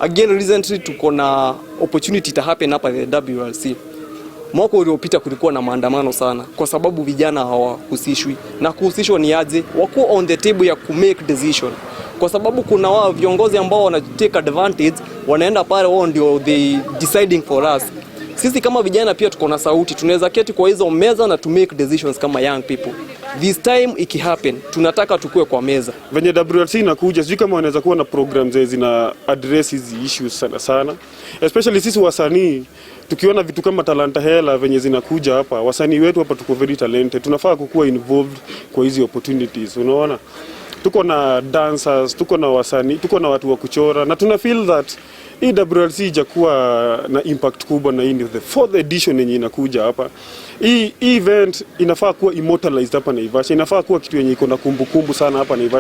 Again, recently tuko na opportunity to happen hapa the WRC. Mwaka uliopita kulikuwa na maandamano sana kwa sababu vijana hawahusishwi, na kuhusishwa ni aje, wako on the table ya ku make decision, kwa sababu kuna wao viongozi ambao wana take advantage, wanaenda pale wao ndio they deciding for us. Sisi kama vijana pia tuko na sauti, tunaweza keti kwa hizo meza na to make decisions kama young people. This time iki happen, tunataka tukue kwa meza. Venye WRC inakuja, sijui kama wanaweza kuwa na programs zina address hizi issues sana sana. Especially sisi wasanii, tukiona vitu kama talanta hela venye zinakuja hapa, wasanii wetu hapa tuko very talented. Tunafaa kukuwa involved kwa hizi opportunities, unaona? Tuko na dancers, tuko na wasanii, tuko na watu wa kuchora, na tuna feel that hii WRC ijakuwa na impact kubwa, na hii ni the 4th edition yenye inakuja hapa. Hii event inafaa kuwa immortalized hapa Naivasha, inafaa kuwa kitu yenye iko na kumbukumbu sana hapa Naivasha.